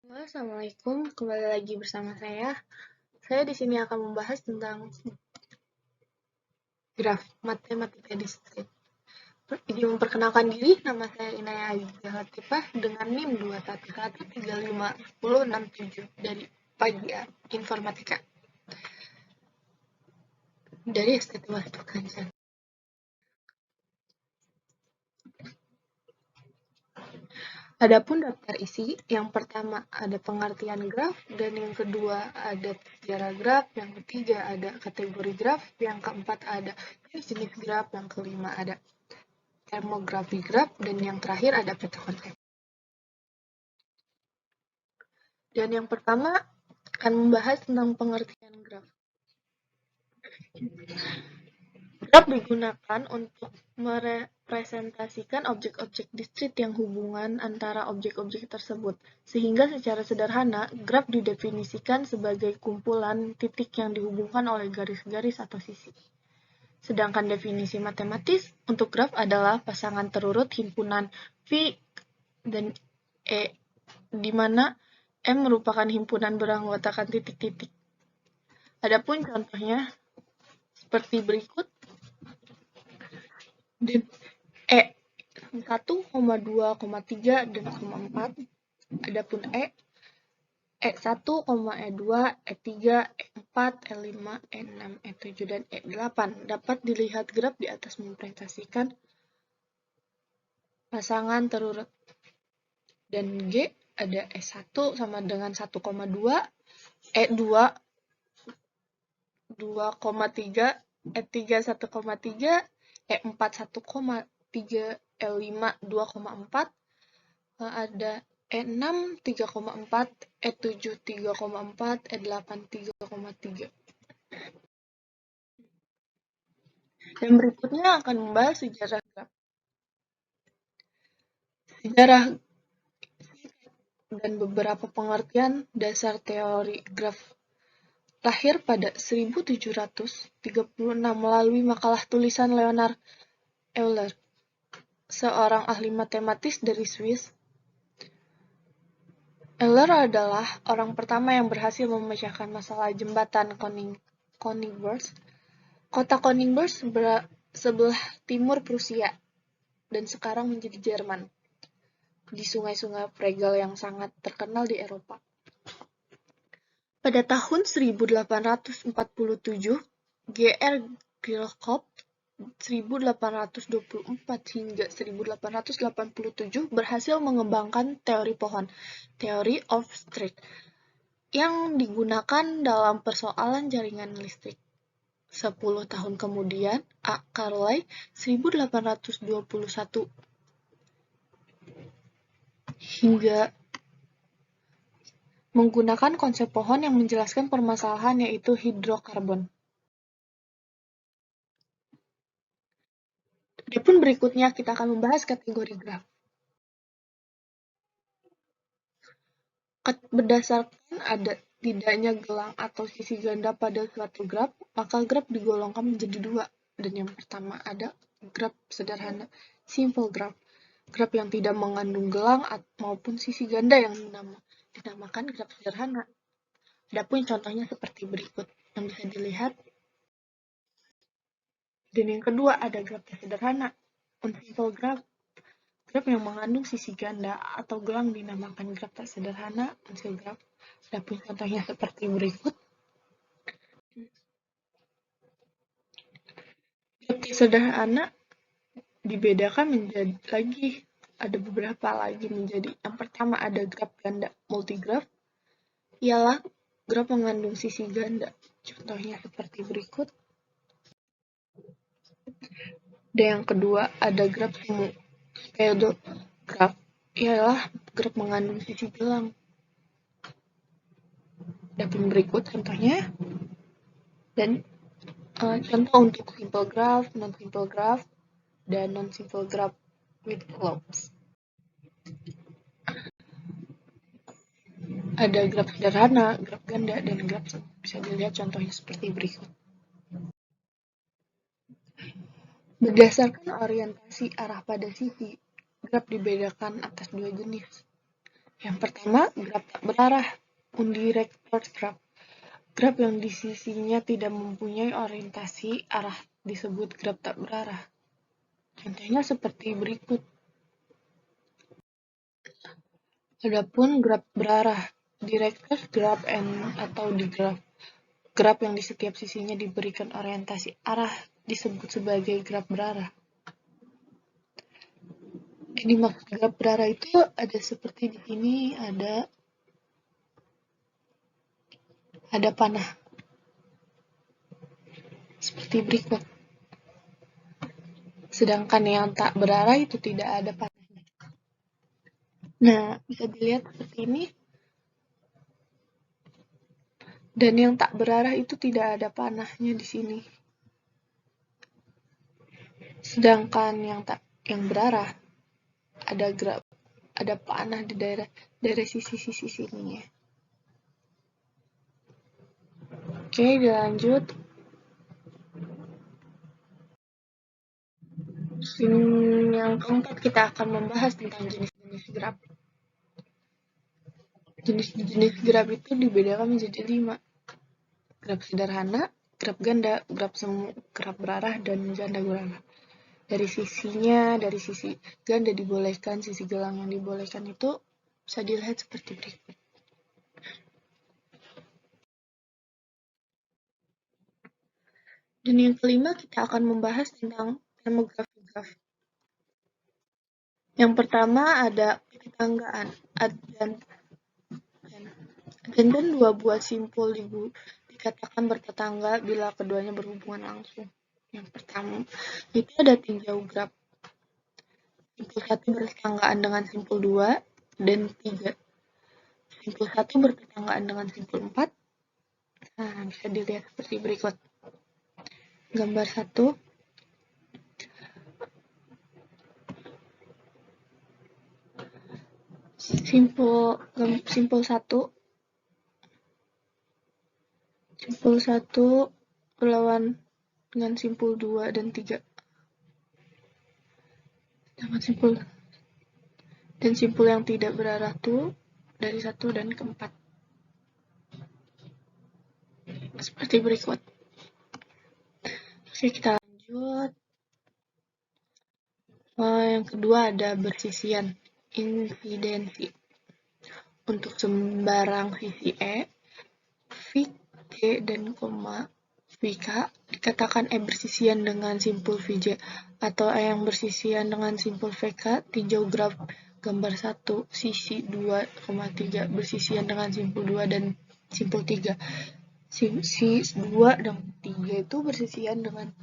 Halo, Assalamualaikum. Kembali lagi bersama saya. Saya di sini akan membahas tentang graf matematika diskrit. Izin memperkenalkan diri, nama saya Inaya Aziza Latifah dengan NIM 211351067 dari Pagi Informatika dari STT Watu Kanchan. Adapun daftar isi, yang pertama ada pengertian graf, dan yang kedua ada sejarah graf, yang ketiga ada kategori graf, yang keempat ada jenis graf, yang kelima ada termografi graf, dan yang terakhir ada peta konsep. Dan yang pertama akan membahas tentang pengertian graf. Graf digunakan untuk merepresentasikan objek-objek diskrit yang hubungan antara objek-objek tersebut, sehingga secara sederhana, graf didefinisikan sebagai kumpulan titik yang dihubungkan oleh garis-garis atau sisi. Sedangkan definisi matematis untuk graf adalah pasangan terurut himpunan V dan E, di mana M merupakan himpunan beranggotakan titik-titik. Adapun contohnya seperti berikut. Dan E 1, 2, 3, dan 4. Adapun E1, E2, E3, E4, E5, E6, E7, dan E8 dapat dilihat graf di atas merepresentasikan pasangan terurut. Dan G ada E1 sama dengan 1,2, E2 2,3, E3 1,3, E4 1,3, E5 2,4, ada E6 3,4, E7 3,4, E8 3,3. Dan berikutnya akan membahas sejarah graf. Sejarah dan beberapa pengertian dasar teori graf lahir pada 1736 melalui makalah tulisan Leonhard Euler, seorang ahli matematis dari Swiss. Euler adalah orang pertama yang berhasil memecahkan masalah jembatan Königsberg. Kota Königsberg sebelah timur Prusia dan sekarang menjadi Jerman, di sungai-sungai Pregal yang sangat terkenal di Eropa. Pada tahun 1847, G.R. Kirchhoff 1824 hingga 1887 berhasil mengembangkan teori pohon, Theory of Trees, yang digunakan dalam persoalan jaringan listrik. 10 tahun kemudian, A. Carlyle 1821 hingga menggunakan konsep pohon yang menjelaskan permasalahan, yaitu hidrokarbon. Adapun berikutnya kita akan membahas kategori graf. Berdasarkan ada tidaknya gelang atau sisi ganda pada suatu graf, maka graf digolongkan menjadi dua. Dan yang pertama ada graf sederhana, simple graph. Graf yang tidak mengandung gelang maupun sisi ganda yang dinamakan graf sederhana. Adapun contohnya seperti berikut yang bisa dilihat. Dan yang kedua ada graf sederhana, unsimple graph. Graf yang mengandung sisi ganda atau gelang dinamakan graf tak sederhana, unsimple graph. Adapun contohnya seperti berikut. Graf sederhana dibedakan menjadi ada beberapa lagi menjadi. Yang pertama ada graf ganda multigraf, ialah graf mengandung sisi ganda. Contohnya seperti berikut. Dan yang kedua ada graf pseudograf, ialah graf mengandung sisi gelang. Adapun berikut contohnya. Dan contoh untuk simple graph, non-simple graph, dan non-simple graph with slopes. Ada graf sederhana, graf ganda, dan graf bisa dilihat contohnya seperti berikut. Berdasarkan orientasi arah pada sisi, graf dibedakan atas dua jenis. Yang pertama, graf tak berarah, undirected graph. Graf yang di sisinya tidak mempunyai orientasi arah disebut graf tak berarah. Contohnya seperti berikut. Adapun graf berarah, directed graph atau digraph. Graf yang di setiap sisinya diberikan orientasi arah disebut sebagai graf berarah. Ini maksud graf berarah itu ada seperti di sini, ada panah. Seperti berikut. Sedangkan yang tak berarah itu tidak ada panahnya. Nah, bisa dilihat seperti ini. Dan yang tak berarah itu tidak ada panahnya di sini. Sedangkan yang berarah ada panah di daerah sisi-sisi sininya. Oke, dilanjut. Yang keempat kita akan membahas tentang jenis-jenis graf. Jenis-jenis graf itu dibedakan menjadi 5. Graf sederhana, graf ganda, graf semu, graf berarah, dan ganda berarah. Dari sisi ganda dibolehkan, sisi gelang yang dibolehkan itu bisa dilihat seperti berikut. Dan yang kelima kita akan membahas tentang termografi graf. Yang pertama ada ketanggaan, dan dua buah simpul dikatakan bertetangga bila keduanya berhubungan langsung. Yang pertama itu ada tinjau graf. Simpul 1 bertetanggaan dengan simpul 2 dan 3. Simpul 1 bertetanggaan dengan simpul 4. Nah, bisa dilihat seperti berikut. Gambar 1. Simpul 1 berlawan dengan simpul 2 dan 3. Dan simpul yang tidak berarah tuh dari 1 dan ke 4. Seperti berikut. Oke, kita lanjut. Yang kedua ada bersisian, infidensi. Untuk sembarang sisi E, V, G, dan koma VK dikatakan E bersisian dengan simpul VJ, atau E yang bersisian dengan simpul VK. Tinjau graf gambar 1, sisi 2, 3 bersisian dengan simpul 2 dan simpul 3. Sisi 2 dan 3 itu bersisian dengan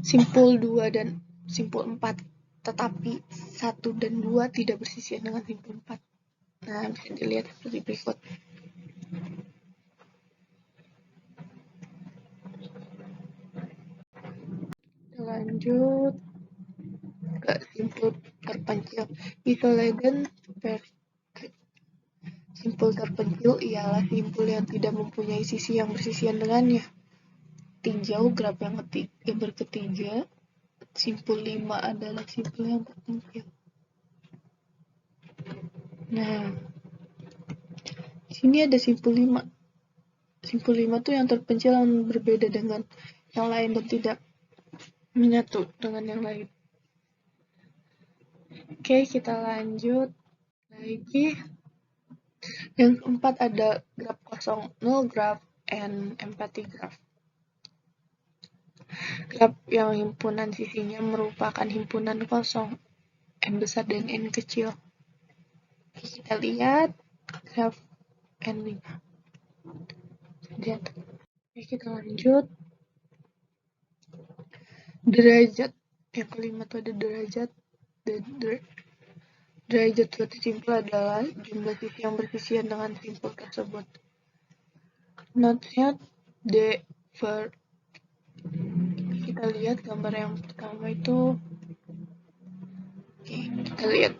simpul 2 dan simpul 4, tetapi 1 dan 2 tidak bersisian dengan simpul 4. Nah, bisa dilihat seperti berikut. Lanjut ke simpul terpencil. Isolated perspective. Simpul terpencil ialah simpul yang tidak mempunyai sisi yang bersisian dengannya. Tinjau graf yang ketiga. Simpul 5 adalah simpul yang terpencil. Nah, di sini ada simpul 5. Simpul 5 tuh yang terpencil yang berbeda dengan yang lain dan tidak menyatu dengan yang lain. Oke, kita lanjut lagi. Yang keempat ada graf kosong, null graph, and empty graph. Graf yang himpunan sisinya merupakan himpunan kosong, N besar dan N kecil. Kita lihat graf N5. Lihat. Oke, kita lanjut. Derajat. Yang kelima itu ada derajat. Derajat suatu simpul adalah jumlah sisi yang bersisian dengan simpul tersebut. Note-nya kita lihat gambar yang pertama itu. Oke, kita lihat.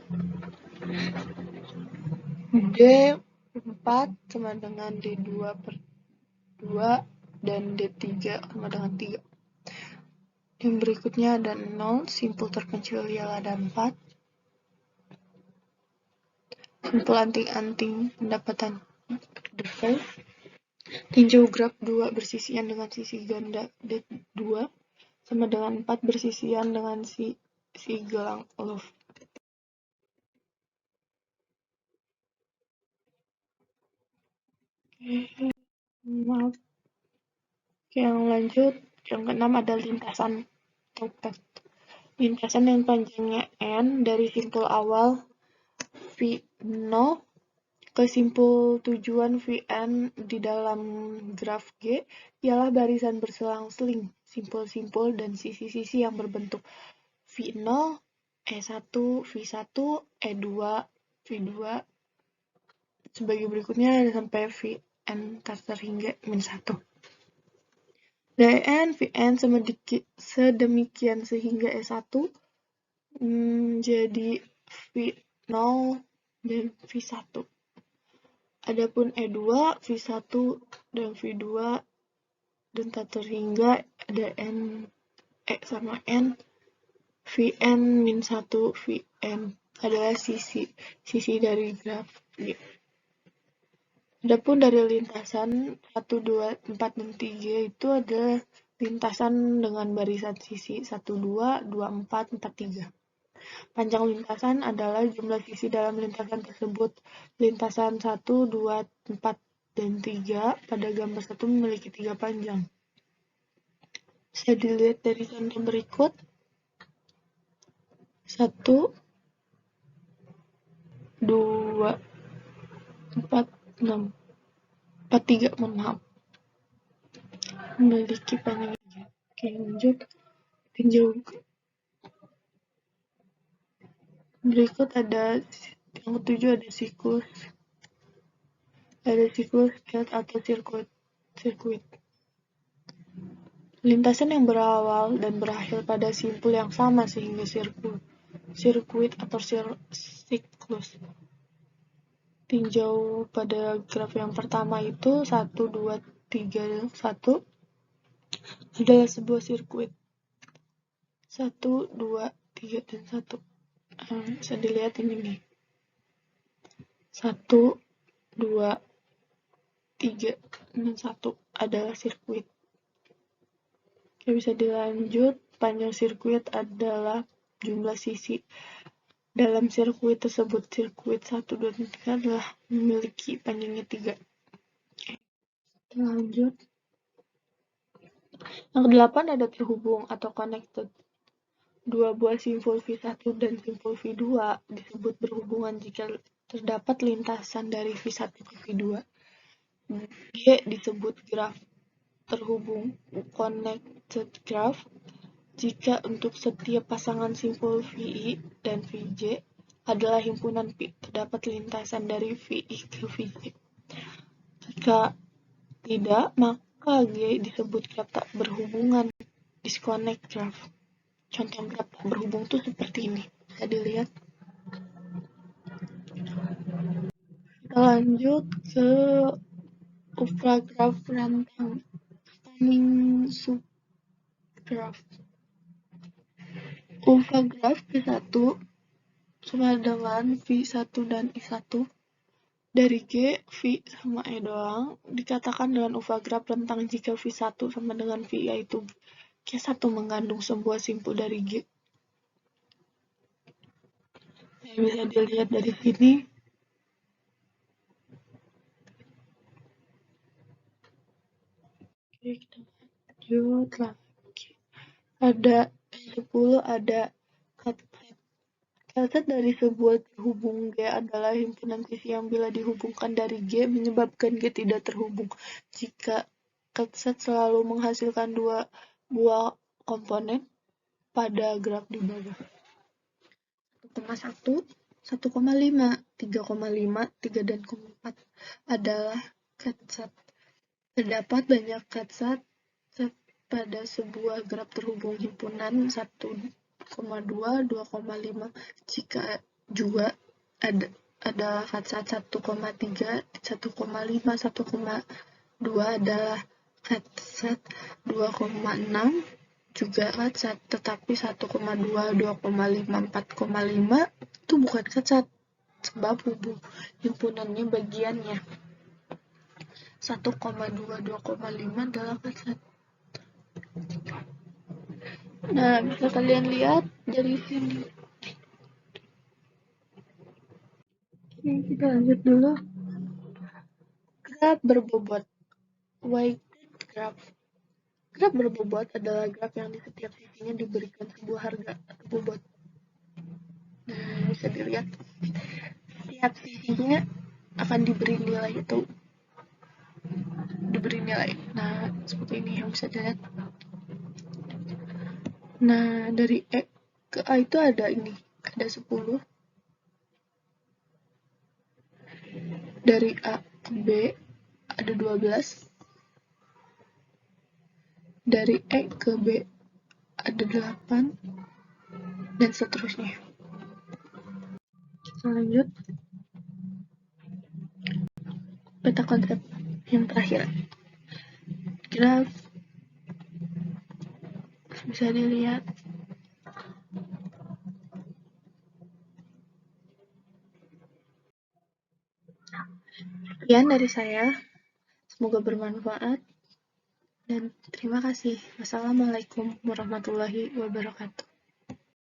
D4 sama dengan D2 per 2 dan D3 sama dengan 3. Yang berikutnya ada 0, simpul terpencil ialah ada 4. Simpul anting-anting pendapatan survei. Tinjau graf 2 bersisian dengan sisi ganda D2 sama dengan 4 bersisian dengan sisi gelang love. Maaf. Oke, yang lanjut. Yang keenam ada lintasan topet. Lintasan yang panjangnya N dari simpul awal V0 ke simpul tujuan Vn di dalam graf G ialah barisan berselang-seling, simpul-simpul dan sisi-sisi yang berbentuk V0, E1, V1, E2, V2, sebagai berikutnya sampai Vn terser hingga -1. Dn, Vn sedemikian sehingga E1 jadi V0 dan V1. Adapun E2, V1 dan V2 dan tak terhingga ada N, E sama N, Vn min 1, Vn adalah sisi dari graf G. Adapun dari lintasan 1, 2, 4, dan 3 itu adalah lintasan dengan barisan sisi 1, 2, 2, 4, 4, 3. Panjang lintasan adalah jumlah sisi dalam lintasan tersebut. Lintasan 1, 2, 4, dan 3 pada gambar 1 memiliki 3 panjang. Bisa dilihat dari contoh berikut. 1, 2, 4, 6. 4, 3, maaf. Memiliki panjang 3. Oke, lanjut. Tinjau. Berikut ada yang ketujuh ada siklus. Ada siklus atau sirkuit. Lintasan yang berawal dan berakhir pada simpul yang sama sehingga sirkuit atau siklus. Tinjau pada graf yang pertama itu 1, 2, 3, 1 adalah sebuah sirkuit. 1, 2, 3, dan 1. Bisa dilihat ini nih. 1, 2, 3, dan 1 adalah sirkuit. Oke, bisa dilanjut. Panjang sirkuit adalah jumlah sisi dalam sirkuit tersebut. Sirkuit 1, 2, dan 3 adalah memiliki panjangnya 3. Oke, kita lanjut. Yang ke-8 ada terhubung atau connected. Dua buah simpul V1 dan simpul V2 disebut berhubungan jika terdapat lintasan dari V1 ke V2. G disebut graf terhubung, connected graph, jika untuk setiap pasangan simpul VI dan VJ adalah himpunan P, terdapat lintasan dari VI ke VJ. Jika tidak, maka G disebut graf tak berhubungan, disconnect graph. Contoh graf tak berhubung itu seperti ini. Bisa dilihat. Kita lanjut ke graf rantang, spanning subgraph. Graf V1 sama dengan V1 dan I1 dari G, V sama E doang dikatakan dengan graf rentang jika V1 sama dengan V yaitu G1 mengandung sebuah simpul dari G. Yang bisa dilihat dari sini. Oke, kita lanjut lagi. Ada 10 ada cut dari sebuah terhubung G adalah himpunan sisi yang bila dihubungkan dari G menyebabkan G tidak terhubung. Jika cut selalu menghasilkan dua buah komponen pada graf di bawah. 1,1, 1,5, 3,5, 3, dan 4 adalah cut. Terdapat banyak cut pada sebuah graf terhubung himpunan 1,2, 2,5. Jika juga ada cut 1,3, 1,5, 1,2 adalah cut 2,6 juga cut, tetapi 1,2, 2,5, 4,5 itu bukan cut. sebab himpunannya bagiannya 1,22,5 Nah, bisa kalian lihat dari sini. Oke, kita lanjut dulu. Graf berbobot. Weighted graph. Graf berbobot adalah graf yang di setiap sisinya diberikan sebuah harga atau bobot. Nah, bisa dilihat. Setiap sisinya akan diberi nilai itu. Diberi nilai. Nah, seperti ini yang bisa dilihat. Nah, dari E ke A itu ada ini. Ada 10. Dari A ke B ada 12. Dari E ke B ada 8. Dan seterusnya. Kita lanjut. Peta konsep yang terakhir. Graf bisa dilihat. Sekian dari saya. Semoga bermanfaat. Dan terima kasih. Wassalamualaikum warahmatullahi wabarakatuh.